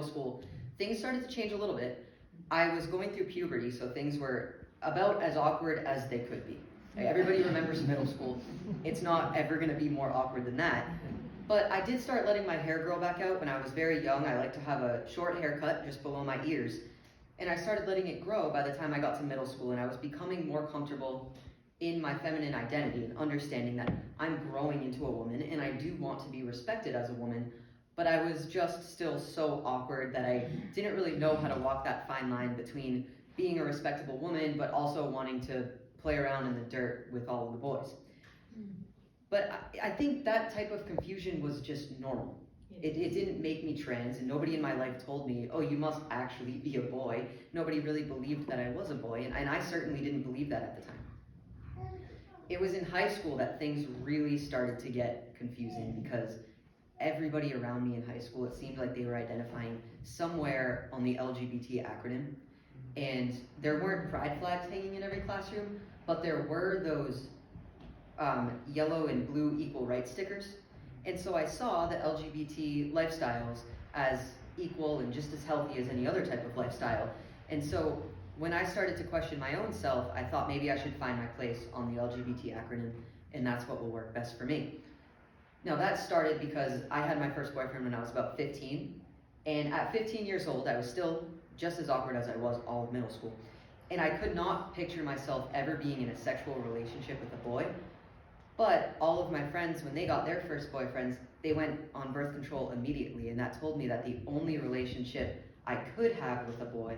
middle school, things started to change a little bit. I was going through puberty, so things were about as awkward as they could be. Everybody remembers middle school. It's not ever going to be more awkward than that. But I did start letting my hair grow back out when I was very young. I like to have a short haircut just below my ears. And I started letting it grow by the time I got to middle school, and I was becoming more comfortable in my feminine identity and understanding that I'm growing into a woman and I do want to be respected as a woman, but I was just still so awkward that I didn't really know how to walk that fine line between being a respectable woman but also wanting to play around in the dirt with all of the boys. But I think that type of confusion was just normal. It didn't make me trans, and nobody in my life told me, oh, you must actually be a boy. Nobody really believed that I was a boy, and I certainly didn't believe that at the time. It was in high school that things really started to get confusing because everybody around me in high school, it seemed like they were identifying somewhere on the LGBT acronym. And there weren't pride flags hanging in every classroom, but there were those yellow and blue equal rights stickers. And so I saw the LGBT lifestyles as equal and just as healthy as any other type of lifestyle. And so when I started to question my own self, I thought maybe I should find my place on the LGBT acronym, and that's what will work best for me. Now that started because I had my first boyfriend when I was about 15, and at 15 years old, I was still just as awkward as I was all of middle school. And I could not picture myself ever being in a sexual relationship with a boy. But all of my friends, when they got their first boyfriends, they went on birth control immediately, and that told me that the only relationship I could have with a boy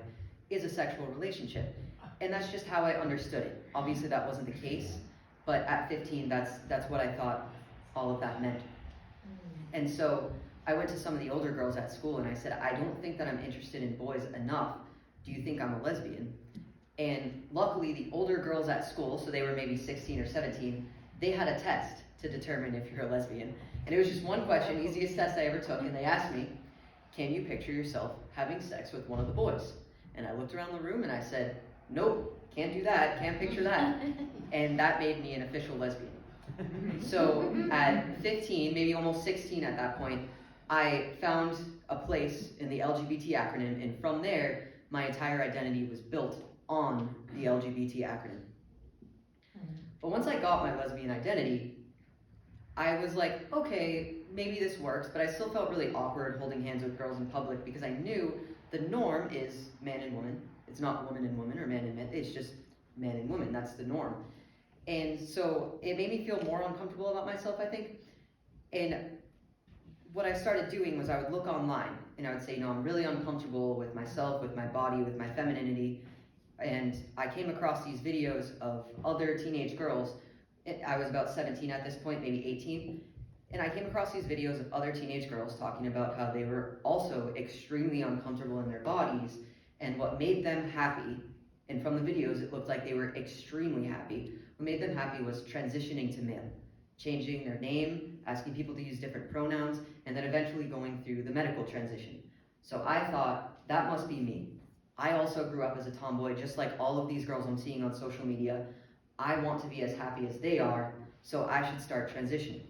is a sexual relationship. And that's just how I understood it. Obviously that wasn't the case, but at 15, that's what I thought all of that meant. And so I went to some of the older girls at school and I said, I don't think that I'm interested in boys enough. Do you think I'm a lesbian? And luckily the older girls at school, so they were maybe 16 or 17, they had a test to determine if you're a lesbian. And it was just one question, easiest test I ever took, and they asked me, can you picture yourself having sex with one of the boys? And I looked around the room and I said, nope, can't do that, can't picture that. And that made me an official lesbian. So at 15, maybe almost 16 at that point, I found a place in the LGBT acronym, and from there, my entire identity was built on the LGBT acronym. But once I got my lesbian identity, I was like, okay, maybe this works, but I still felt really awkward holding hands with girls in public because I knew the norm is man and woman. It's not woman and woman or man and man, it's just man and woman, that's the norm. And so it made me feel more uncomfortable about myself, I think. And what I started doing was I would look online and I would say, I'm really uncomfortable with myself, with my body, with my femininity. And I came across these videos of other teenage girls. I was about 17 at this point, maybe 18. And I came across these videos of other teenage girls talking about how they were also extremely uncomfortable in their bodies and what made them happy. And from the videos, it looked like they were extremely happy. What made them happy was transitioning to male, changing their name, asking people to use different pronouns, and then eventually going through the medical transition. So I thought, that must be me. I also grew up as a tomboy, just like all of these girls I'm seeing on social media. I want to be as happy as they are, so I should start transitioning.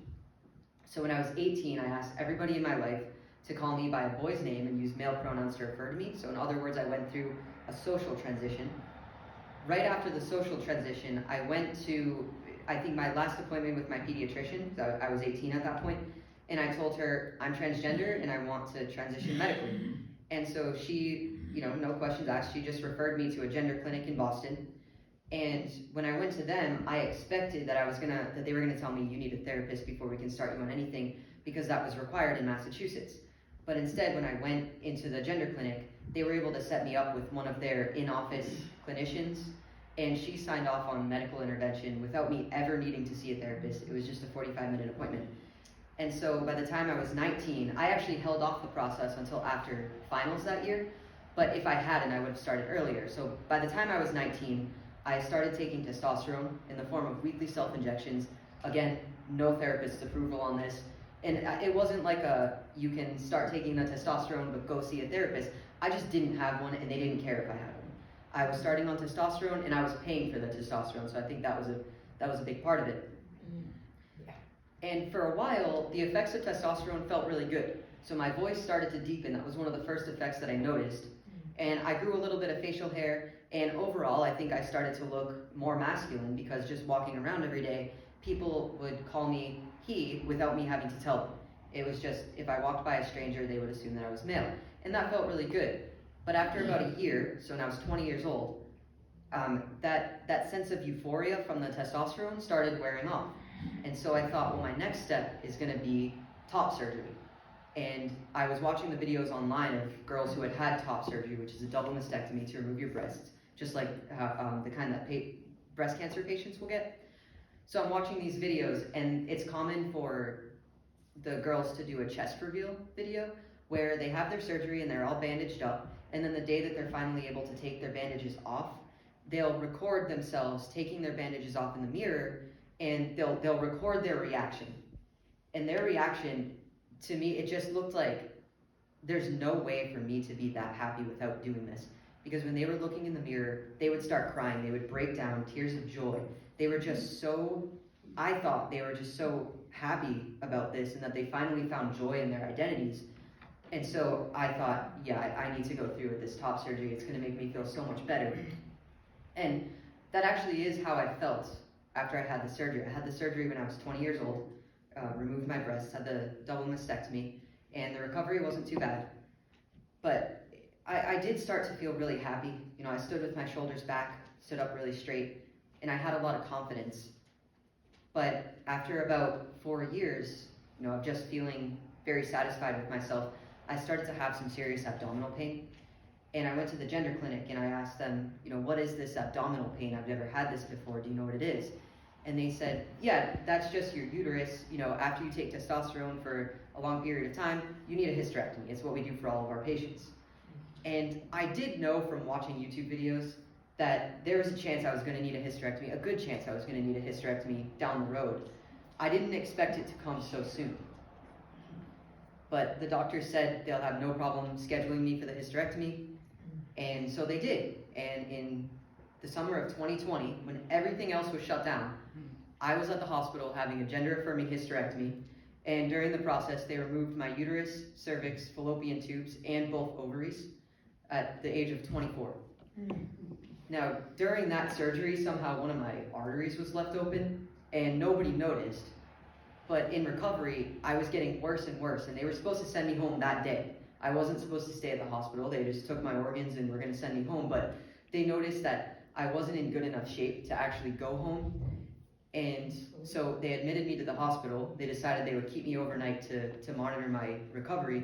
So when I was 18, I asked everybody in my life to call me by a boy's name and use male pronouns to refer to me. So in other words, I went through a social transition. Right after the social transition, I went to, I think, my last appointment with my pediatrician. I was 18 at that point, and I told her I'm transgender and I want to transition medically. And so she, no questions asked, she just referred me to a gender clinic in Boston. And when I went to them, I expected that they were gonna tell me, you need a therapist before we can start you on anything, because that was required in Massachusetts. But instead, when I went into the gender clinic, they were able to set me up with one of their in-office clinicians, and she signed off on medical intervention without me ever needing to see a therapist. It was just a 45-minute appointment. And so by the time I was 19, I actually held off the process until after finals that year, but if I hadn't, I would have started earlier. So by the time I was 19, I started taking testosterone in the form of weekly self-injections. Again, no therapist's approval on this. And it wasn't like you can start taking the testosterone but go see a therapist. I just didn't have one, and they didn't care if I had one. I was starting on testosterone, and I was paying for the testosterone, so I think that was a big part of it. And for a while, the effects of testosterone felt really good. So my voice started to deepen. That was one of the first effects that I noticed. And I grew a little bit of facial hair, and overall I think I started to look more masculine, because just walking around every day, people would call me he without me having to tell them. It was just, if I walked by a stranger, they would assume that I was male. And that felt really good. But after about a year, so now I was 20 years old, that sense of euphoria from the testosterone started wearing off. And so I thought, well, my next step is gonna be top surgery. And I was watching the videos online of girls who had had top surgery, which is a double mastectomy to remove your breasts, just like the kind that breast cancer patients will get. So I'm watching these videos, and it's common for the girls to do a chest reveal video where they have their surgery and they're all bandaged up, and then the day that they're finally able to take their bandages off, they'll record themselves taking their bandages off in the mirror, and they'll record their reaction. And their reaction, to me, it just looked like there's no way for me to be that happy without doing this. Because when they were looking in the mirror, they would start crying, they would break down, tears of joy. They were just so, I thought they were just so happy about this, and that they finally found joy in their identities. And so I thought, yeah, I need to go through with this top surgery. It's gonna make me feel so much better. And that actually is how I felt after I had the surgery. I had the surgery when I was 20 years old, removed my breasts, had the double mastectomy, and the recovery wasn't too bad. But I did start to feel really happy. You know, I stood with my shoulders back, stood up really straight, and I had a lot of confidence. But after about 4 years, you know, of just feeling very satisfied with myself, I started to have some serious abdominal pain. And I went to the gender clinic and I asked them, you know, what is this abdominal pain? I've never had this before. Do you know what it is? And they said, yeah, that's just your uterus. You know, after you take testosterone for a long period of time, you need a hysterectomy. It's what we do for all of our patients. And I did know from watching YouTube videos that there was a chance I was going to need a hysterectomy, a good chance I was going to need a hysterectomy down the road. I didn't expect it to come so soon. But the doctor said they'll have no problem scheduling me for the hysterectomy, and so they did. And in the summer of 2020, when everything else was shut down, I was at the hospital having a gender-affirming hysterectomy, and during the process, they removed my uterus, cervix, fallopian tubes, and both ovaries at the age of 24. Now, during that surgery, somehow one of my arteries was left open, and nobody noticed. But in recovery, I was getting worse and worse, and they were supposed to send me home that day. I wasn't supposed to stay at the hospital. They just took my organs and were going to send me home, but they noticed that I wasn't in good enough shape to actually go home. And so they admitted me to the hospital. They decided they would keep me overnight to monitor my recovery.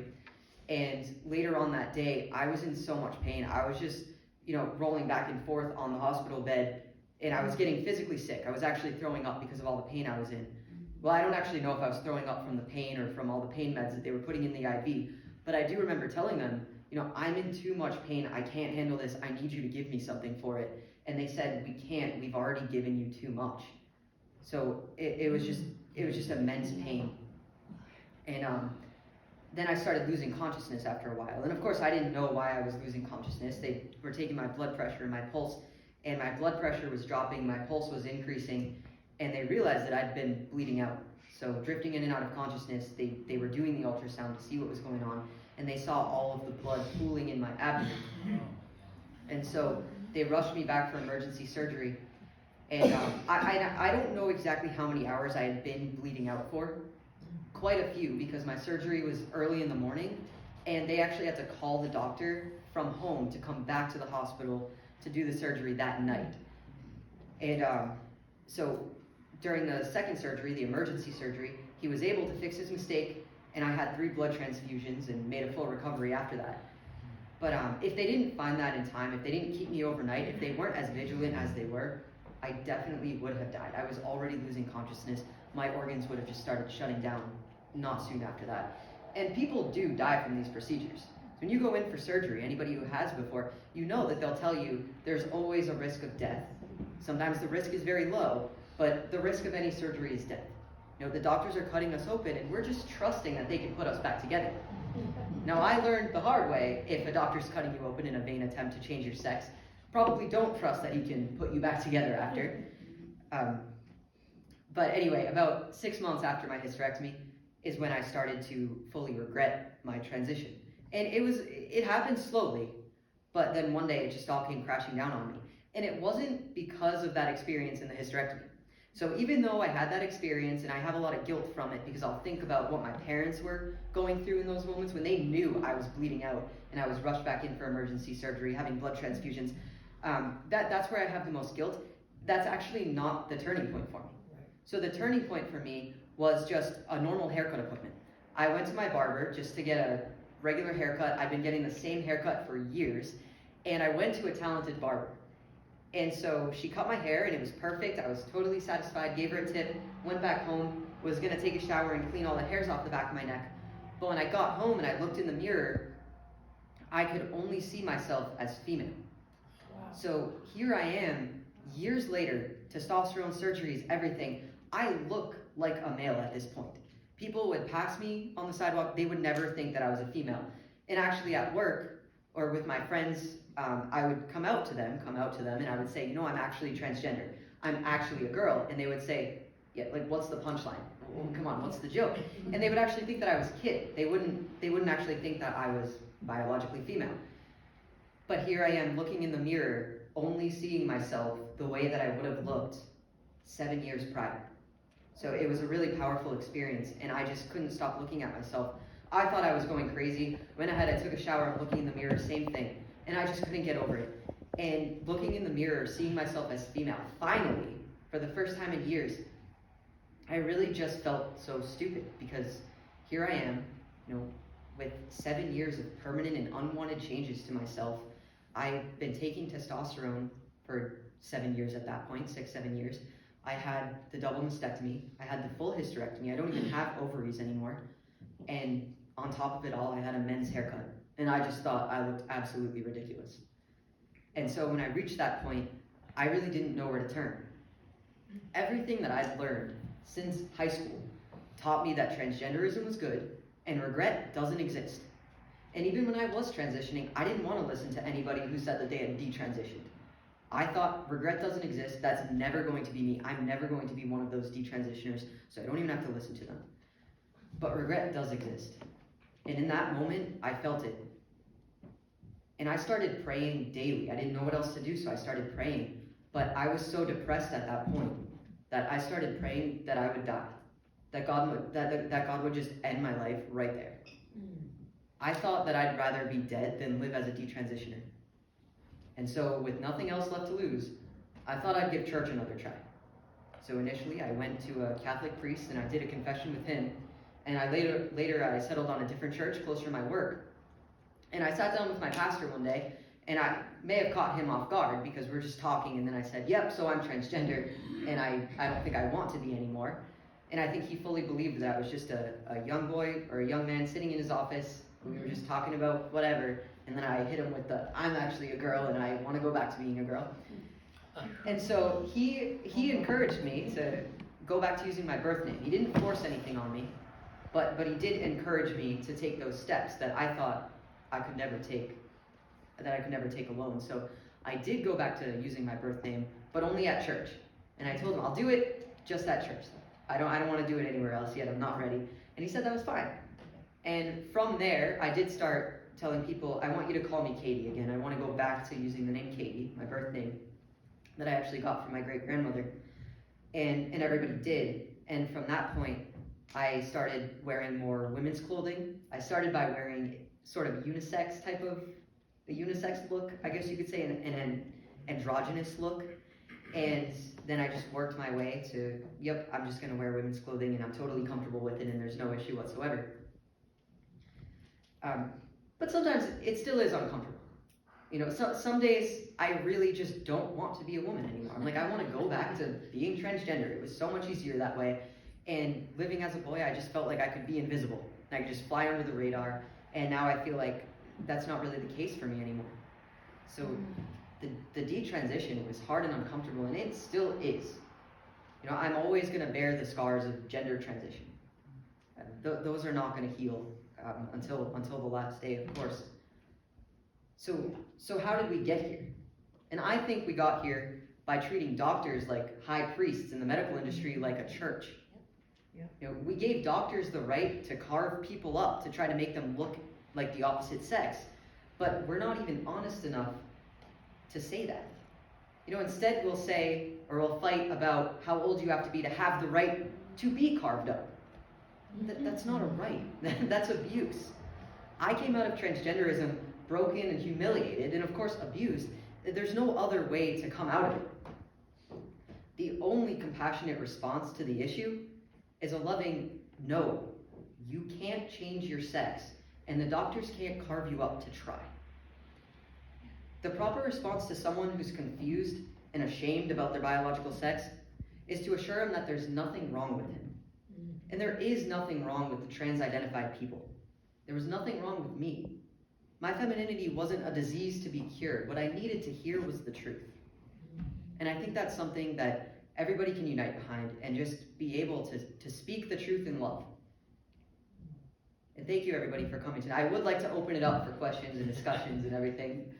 And later on that day, I was in so much pain. I was just, you know, rolling back and forth on the hospital bed, and I was getting physically sick. I was actually throwing up because of all the pain I was in. Well, I don't actually know if I was throwing up from the pain or from all the pain meds that they were putting in the IV, but I do remember telling them, you know, I'm in too much pain. I can't handle this. I need you to give me something for it. And they said, we can't. We've already given you too much. So it was just immense pain. And then I started losing consciousness after a while. And of course, I didn't know why I was losing consciousness. They were taking my blood pressure and my pulse, and my blood pressure was dropping, my pulse was increasing, and they realized that I'd been bleeding out. So drifting in and out of consciousness, they were doing the ultrasound to see what was going on, and they saw all of the blood pooling in my abdomen. And so they rushed me back for emergency surgery. And I don't know exactly how many hours I had been bleeding out for. Quite a few, because my surgery was early in the morning, and they actually had to call the doctor from home to come back to the hospital to do the surgery that night. And so during the second surgery, the emergency surgery, he was able to fix his mistake, and I had 3 blood transfusions and made a full recovery after that. But if they didn't find that in time, if they didn't keep me overnight, if they weren't as vigilant as they were, I definitely would have died. I was already losing consciousness. My organs would have just started shutting down not soon after that. And people do die from these procedures. When you go in for surgery, anybody who has before, you know that they'll tell you there's always a risk of death. Sometimes the risk is very low, but the risk of any surgery is death. You know, the doctors are cutting us open, and we're just trusting that they can put us back together. Now, I learned the hard way, if a doctor's cutting you open in a vain attempt to change your sex, probably don't trust that he can put you back together after. But anyway, about 6 months after my hysterectomy is when I started to fully regret my transition. And it happened slowly, but then one day it just all came crashing down on me. And it wasn't because of that experience in the hysterectomy. So even though I had that experience and I have a lot of guilt from it because I'll think about what my parents were going through in those moments when they knew I was bleeding out and I was rushed back in for emergency surgery, having blood transfusions, that's where I have the most guilt. That's actually not the turning point for me. So the turning point for me was just a normal haircut appointment. I went to my barber just to get a regular haircut. I've been getting the same haircut for years, and I went to a talented barber. And so she cut my hair and it was perfect. I was totally satisfied, gave her a tip, went back home, was gonna take a shower and clean all the hairs off the back of my neck. But when I got home and I looked in the mirror, I could only see myself as female. Wow. So here I am, years later, testosterone surgeries, everything. I look like a male at this point. People would pass me on the sidewalk, they would never think that I was a female. And actually at work, or with my friends, I would come out to them, and I would say, you know, I'm actually transgender. I'm actually a girl. And they would say, yeah, like, what's the punchline? Well, come on, what's the joke? And they would actually think that I was a kid. They wouldn't actually think that I was biologically female. But here I am looking in the mirror, only seeing myself the way that I would have looked 7 years prior. So it was a really powerful experience, and I just couldn't stop looking at myself. I thought I was going crazy. Went ahead, I took a shower, looking in the mirror, same thing. And I just couldn't get over it. And looking in the mirror, seeing myself as female, finally, for the first time in years, I really just felt so stupid because here I am, you know, with 7 years of permanent and unwanted changes to myself. I've been taking testosterone for 7 years at that point, 6, 7 years. I had the double mastectomy. I had the full hysterectomy. I don't even have ovaries anymore. And on top of it all, I had a men's haircut. And I just thought I looked absolutely ridiculous. And so when I reached that point, I really didn't know where to turn. Everything that I'd learned since high school taught me that transgenderism was good and regret doesn't exist. And even when I was transitioning, I didn't want to listen to anybody who said that they had detransitioned. I thought regret doesn't exist, that's never going to be me. I'm never going to be one of those detransitioners, so I don't even have to listen to them. But regret does exist. And in that moment, I felt it. And I started praying daily. I didn't know what else to do, so I started praying. But I was so depressed at that point that I started praying that I would die. That God would just end my life right there. I thought that I'd rather be dead than live as a detransitioner. And so with nothing else left to lose, I thought I'd give church another try. So initially I went to a Catholic priest and I did a confession with him. And later I settled on a different church closer to my work. And I sat down with my pastor one day, and I may have caught him off guard because we were just talking, and then I said, yep, so I'm transgender, and I don't think I want to be anymore. And I think he fully believed that I was just a young boy or a young man sitting in his office. We were just talking about whatever, and then I hit him with the, I'm actually a girl, and I want to go back to being a girl. And so he encouraged me to go back to using my birth name. He didn't force anything on me. But he did encourage me to take those steps that I thought I could never take alone. So I did go back to using my birth name, but only at church. And I told him, I'll do it just at church. I don't want to do it anywhere else yet. I'm not ready. And he said that was fine. And from there, I did start telling people, I want you to call me Katy again. I want to go back to using the name Katy, my birth name, that I actually got from my great-grandmother. And everybody did. And from that point, I started wearing more women's clothing. I started by wearing sort of a unisex look, I guess you could say, an androgynous look. And then I just worked my way to, yep, I'm just gonna wear women's clothing and I'm totally comfortable with it and there's no issue whatsoever. But sometimes it still is uncomfortable. You know, some days I really just don't want to be a woman anymore. I'm like, I want to go back to being transgender. It was so much easier that way. And living as a boy, I just felt like I could be invisible. I could just fly under the radar. And now I feel like that's not really the case for me anymore. So the detransition was hard and uncomfortable, and it still is. You know, I'm always going to bear the scars of gender transition. Those are not going to heal until the last day, of course. So how did we get here? And I think we got here by treating doctors like high priests in the medical industry like a church. Yeah. You know, we gave doctors the right to carve people up to try to make them look like the opposite sex, but we're not even honest enough to say that. You know, instead we'll say, or we'll fight about how old you have to have the right to be carved up. That's not a right. That's abuse. I came out of transgenderism broken and humiliated, and of course abused. There's no other way to come out of it. The only compassionate response to the issue is a loving no. You can't change your sex, and the doctors can't carve you up to try. The proper response to someone who's confused and ashamed about their biological sex is to assure him that there's nothing wrong with him. And there is nothing wrong with the trans-identified people. There was nothing wrong with me. My femininity wasn't a disease to be cured. What I needed to hear was the truth. And I think that's something that everybody can unite behind and just be able to speak the truth in love. And thank you everybody for coming tonight. I would like to open it up for questions and discussions and everything.